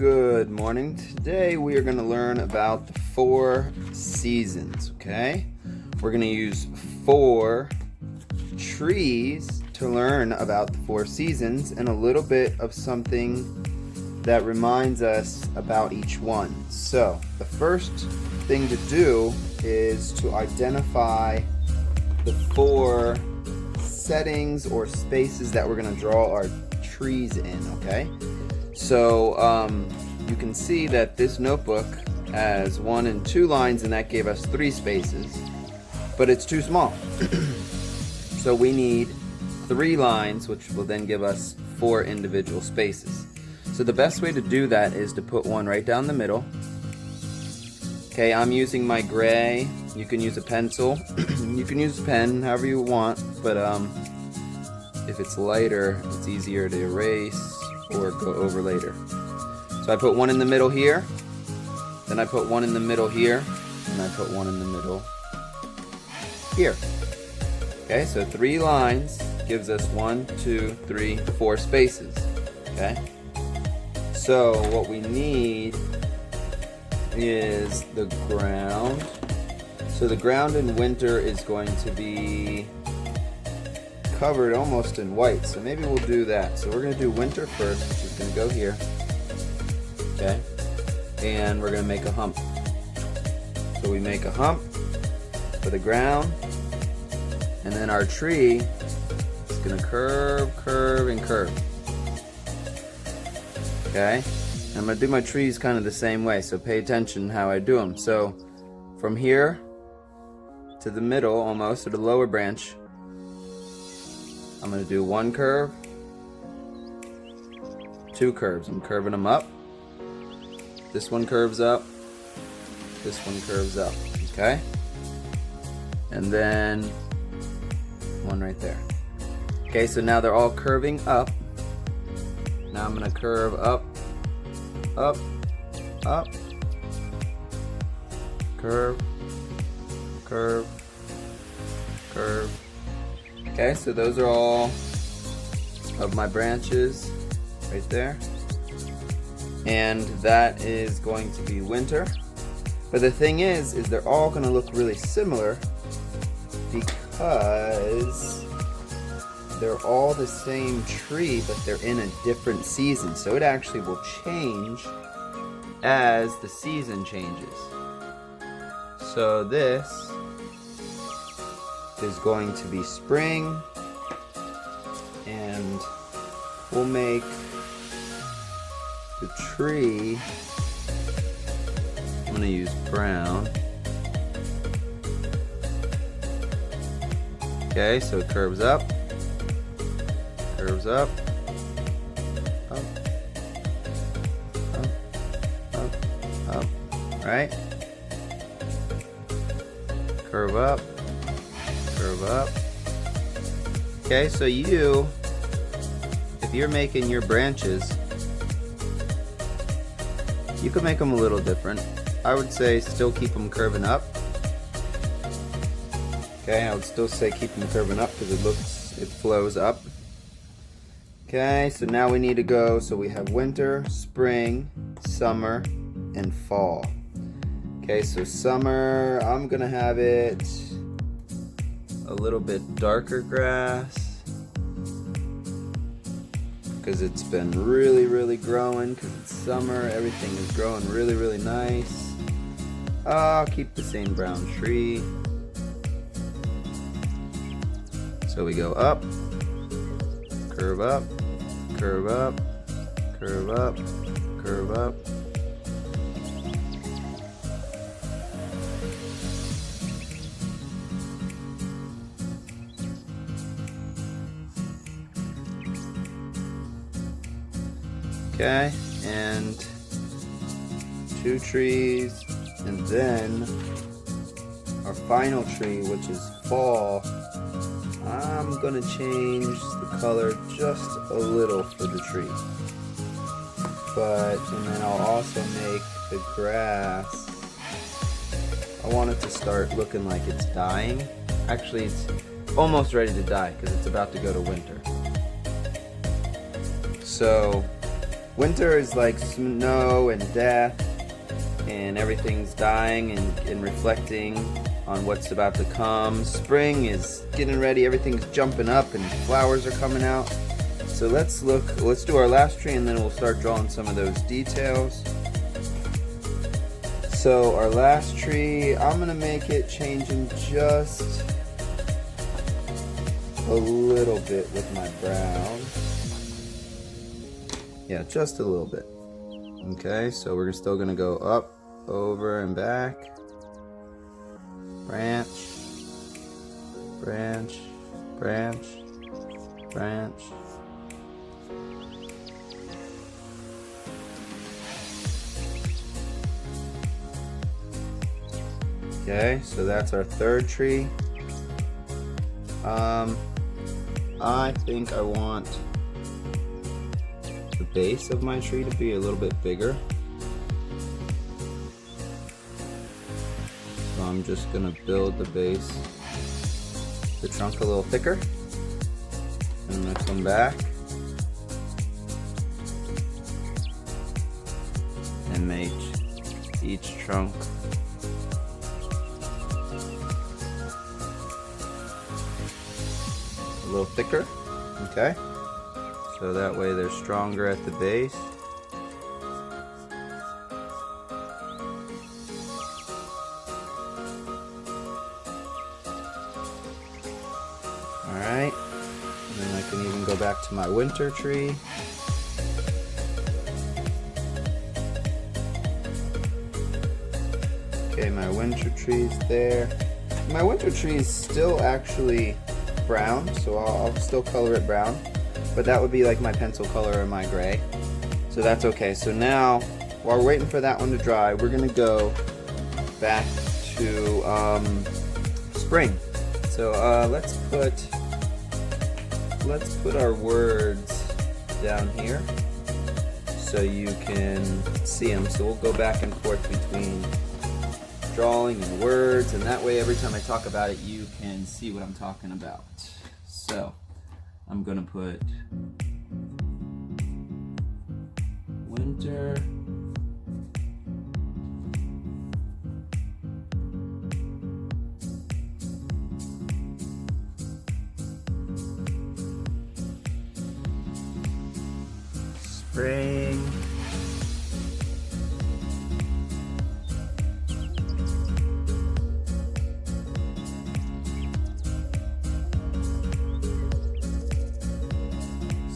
Good morning. Today we are going to learn about the 4 seasons, okay? We're going to use 4 trees to learn about the 4 seasons and a little bit of something that reminds us about each one. So, the first thing to do is to identify the 4 settings or spaces that we're going to draw our trees in, okay? So you can see that this notebook has 1 and 2 lines, and that gave us 3 spaces, but it's too small. So we need 3 lines, which will then give us 4 individual spaces. So the best way to do that is to put one right down the middle. Okay, I'm using my gray. You can use a pencil. You can use a pen, however you want, but if it's lighter, it's easier to erase or go over later. So I put one in the middle here, then I put one in the middle here, and I put one in the middle here. Okay, so 3 lines gives us 1, 2, 3, 4 spaces. Okay, so what we need is the ground. So the ground in winter is going to be covered almost in white, so maybe we'll do that. So we're going to do winter first, which is going to go here, okay, and we're going to make a hump. So we make a hump for the ground, and then our tree is going to curve, curve, and curve. Okay, I'm going to do my trees kind of the same way, so pay attention how I do them. So from here to the middle, almost, to the lower branch, I'm going to do 1 curve, 2 curves. I'm curving them up. This one curves up. This one curves up. Okay? And then 1 right there. Okay, so now they're all curving up. Now I'm going to curve up, up, up, curve, curve, curve. Okay, so those are all of my branches right there. And that is going to be winter. But the thing is they're all going to look really similar because they're all the same tree, but they're in a different season. So it actually will change as the season changes. So this is going to be spring, and we'll make the tree, I'm going to use brown. Okay, so it curves up, up, up, right? Curve up, curve up. Okay, so if you're making your branches, you could make them a little different. I would say still keep them curving up. Okay, I would still say keep them curving up because it flows up. Okay, so now we need to go, so we have winter, spring, summer, and fall. Okay, so summer, I'm gonna have it a little bit darker grass because it's been really growing, because it's summer, everything is growing really nice. I'll keep the same brown tree. So we go up, curve up, curve up, curve up, curve up. Okay, and 2 trees, and then our final tree, which is fall. I'm gonna change the color just a little for the tree, and then I'll also make the grass, I want it to start looking like it's dying. Actually, it's almost ready to die because it's about to go to winter. So Winter is like snow and death, and everything's dying and reflecting on what's about to come. Spring is getting ready, everything's jumping up and flowers are coming out. So let's do our last tree and then we'll start drawing some of those details. So our last tree, I'm gonna make it changing just a little bit with my brown. Yeah, just a little bit. Okay, so we're still gonna go up, over, and back. Branch, branch, branch, branch. Okay, so that's our third tree. I think I want the base of my tree to be a little bit bigger. So I'm just gonna build the base, the trunk a little thicker. And I'm gonna come back and make each trunk a little thicker. Okay, so that way they're stronger at the base. Alright, and then I can even go back to my winter tree. Okay, my winter tree's there. My winter tree is still actually brown, so I'll still color it brown, but that would be like my pencil color or my gray, so that's okay. So now, while we're waiting for that one to dry, we're gonna go back to spring. So let's put our words down here so you can see them. So we'll go back and forth between drawing and words, and that way every time I talk about it you can see what I'm talking about. So I'm gonna put winter, spring,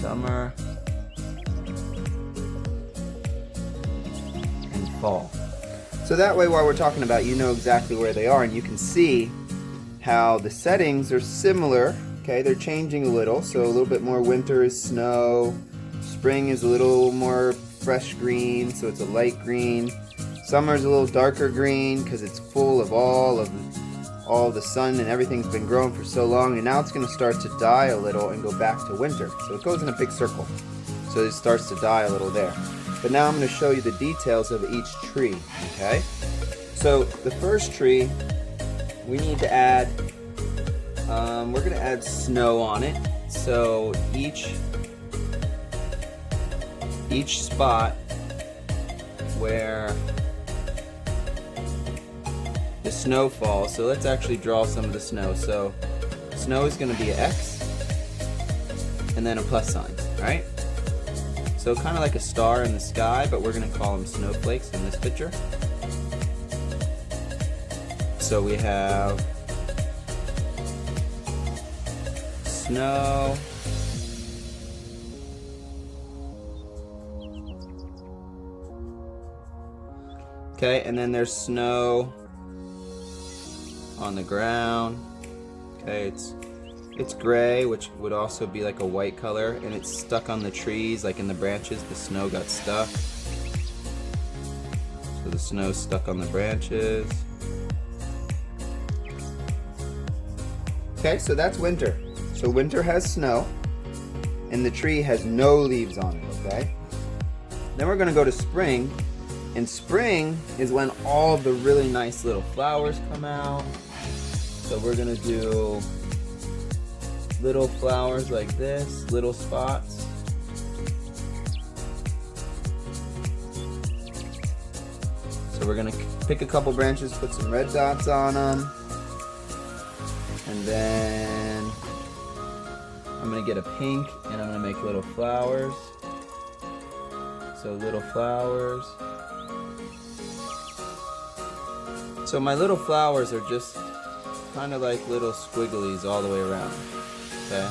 summer, and fall. So that way while we're talking about, you know exactly where they are, and you can see how the settings are similar. Okay, they're changing a little, so a little bit more winter is snow, spring is a little more fresh green, so it's a light green, summer is a little darker green because it's full of all the sun and everything's been growing for so long, and now it's going to start to die a little and go back to winter. So it goes in a big circle. So it starts to die a little there. But now I'm going to show you the details of each tree, okay? So the first tree, we need to add, we're going to add snow on it. So each spot where the snow falls, so let's actually draw some of the snow. So snow is going to be an X and then a plus sign, right? So kind of like a star in the sky, but we're going to call them snowflakes in this picture. So we have snow, okay, and then there's snow on the ground. Okay, it's gray, which would also be like a white color, and it's stuck on the trees, like in the branches. The snow got stuck, so the snow's stuck on the branches. Okay, so that's winter. So winter has snow and the tree has no leaves on it, okay? Then we're gonna go to spring, and spring is when all the really nice little flowers come out. So we're gonna do little flowers like this, little spots. So we're gonna pick a couple branches, put some red dots on them, and then I'm gonna get a pink and I'm gonna make little flowers. So little flowers. So my little flowers are just kind of like little squigglies all the way around. Okay.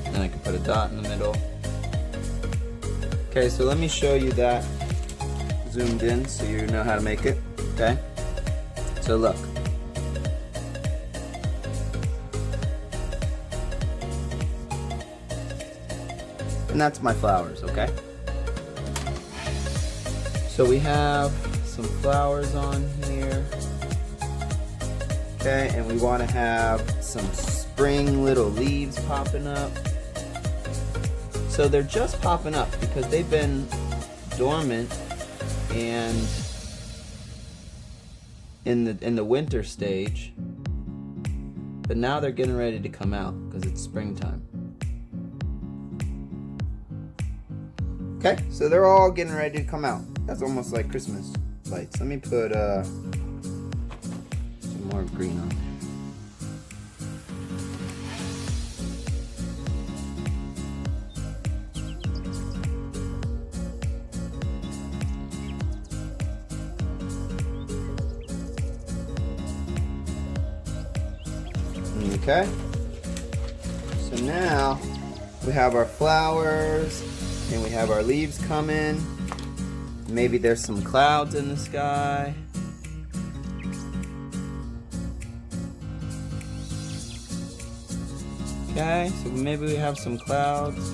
And I can put a dot in the middle. Okay, so let me show you that zoomed in so you know how to make it. Okay. So look. And that's my flowers, okay? So we have some flowers on here. Okay, and we want to have some spring little leaves popping up. So they're just popping up because they've been dormant and in the winter stage. But now they're getting ready to come out because it's springtime. Okay, so they're all getting ready to come out. That's almost like Christmas lights. Let me put some more green on there. Okay, so now we have our flowers and we have our leaves coming. Maybe there's some clouds in the sky. Okay, so maybe we have some clouds.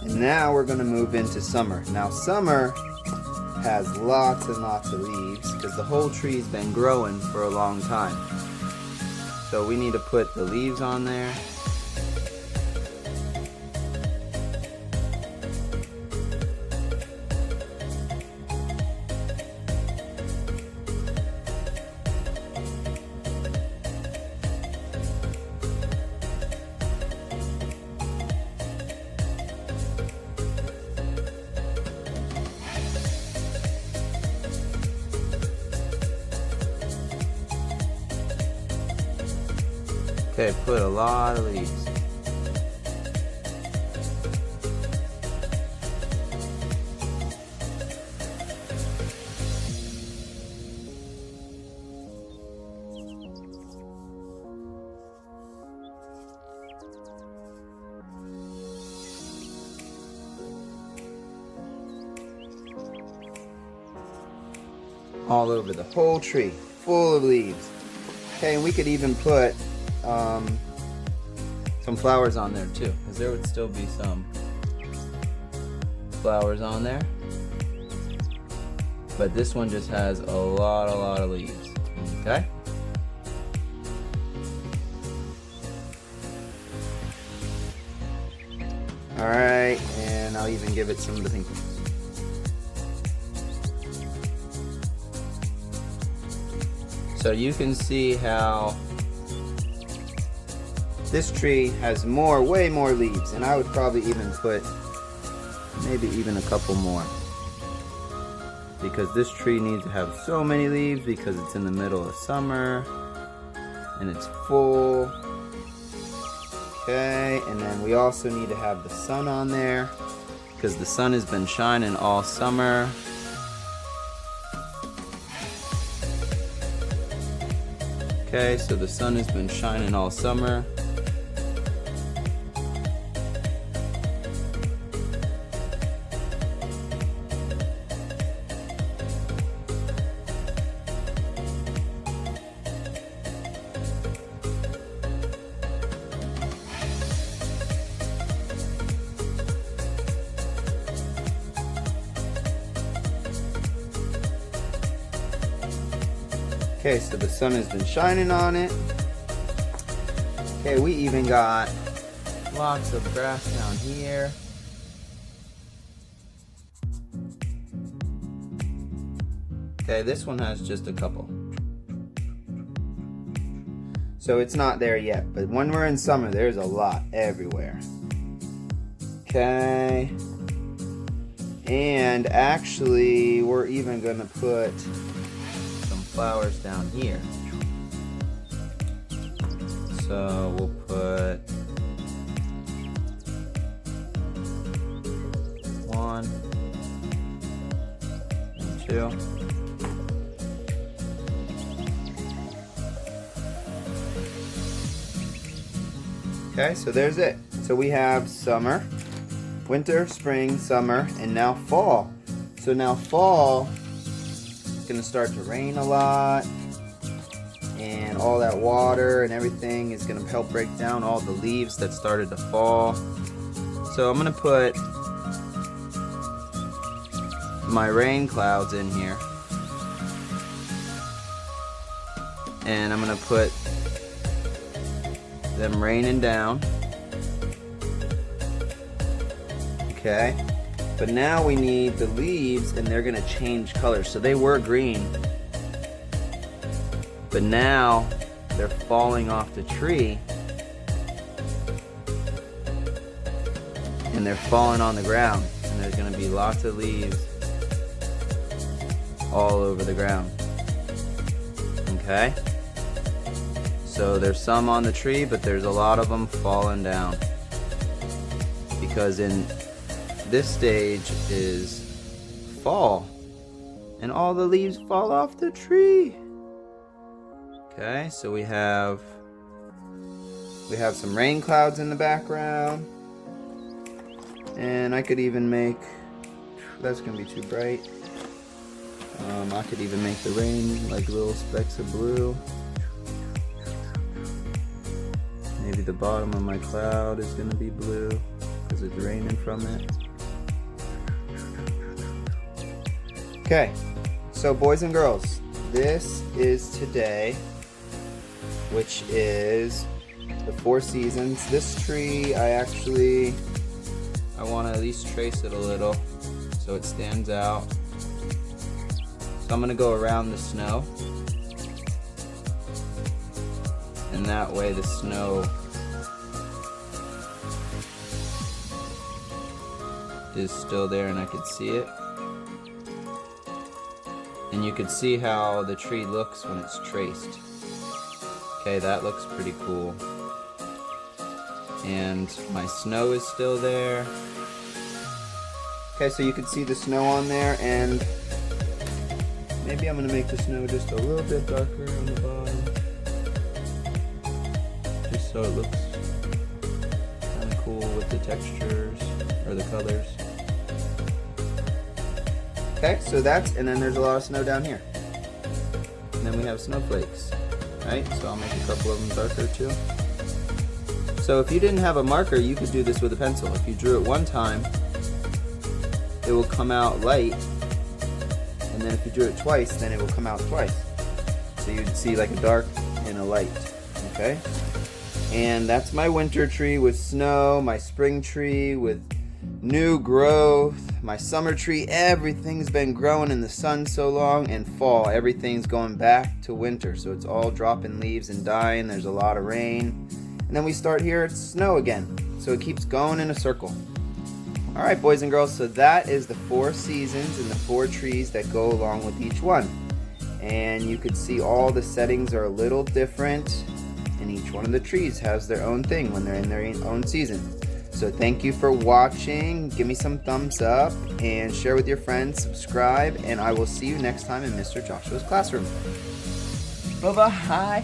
And now we're going to move into summer. Now summer has lots and lots of leaves because the whole tree's been growing for a long time. So we need to put the leaves on there. Okay, put a lot of leaves. All over the whole tree, full of leaves. Okay, and we could even put some flowers on there too, because there would still be some flowers on there. But this one just has a lot of leaves. Okay? Alright, and I'll even give it some of the pink ones. So you can see how this tree has way more leaves, and I would probably even put maybe even a couple more, because this tree needs to have so many leaves because it's in the middle of summer and it's full. Okay, and then we also need to have the sun on there because the sun has been shining all summer. Okay, so the sun has been shining all summer. Okay, so the sun has been shining on it. Okay, we even got lots of grass down here. Okay, this one has just a couple. So it's not there yet, but when we're in summer, there's a lot everywhere. Okay. And actually, we're even going to put some flowers down here. So we'll put 1 and 2. Okay, so there's it. So we have summer, winter, spring, summer, and now fall. So now fall, it's gonna start to rain a lot, and all that water and everything is gonna help break down all the leaves that started to fall. So I'm gonna put my rain clouds in here, and I'm gonna put them raining down. Okay, but now we need the leaves, and they're gonna change colors. So they were green, but now they're falling off the tree, and they're falling on the ground, and there's gonna be lots of leaves all over the ground. Okay, so there's some on the tree, but there's a lot of them falling down, because in this stage is fall, and all the leaves fall off the tree. Okay, so we have some rain clouds in the background, and I could even make, that's gonna be too bright. I could even make the rain like little specks of blue. Maybe the bottom of my cloud is gonna be blue because it's raining from it. Okay, so boys and girls, this is today, which is the 4 seasons. This tree, I want to at least trace it a little so it stands out. So I'm going to go around the snow, and that way the snow is still there and I could see it. And you can see how the tree looks when it's traced. Okay, that looks pretty cool. And my snow is still there. Okay, so you can see the snow on there, and maybe I'm gonna make the snow just a little bit darker on the bottom, just so it looks kind of cool with the textures or the colors. Okay, so and then there's a lot of snow down here. And then we have snowflakes, right? So I'll make a couple of them darker too. So if you didn't have a marker, you could do this with a pencil. If you drew it one time, it will come out light. And then if you drew it twice, then it will come out twice. So you'd see like a dark and a light, okay? And that's my winter tree with snow, my spring tree with new growth, my summer tree, everything's been growing in the sun so long, and fall, everything's going back to winter. So it's all dropping leaves and dying, there's a lot of rain. And then we start here, it's snow again. So it keeps going in a circle. Alright boys and girls, so that is the 4 seasons and the 4 trees that go along with each one. And you could see all the settings are a little different, and each one of the trees has their own thing when they're in their own season. So thank you for watching. Give me some thumbs up and share with your friends, subscribe, and I will see you next time in Mr. Joshua's classroom. Bye-bye.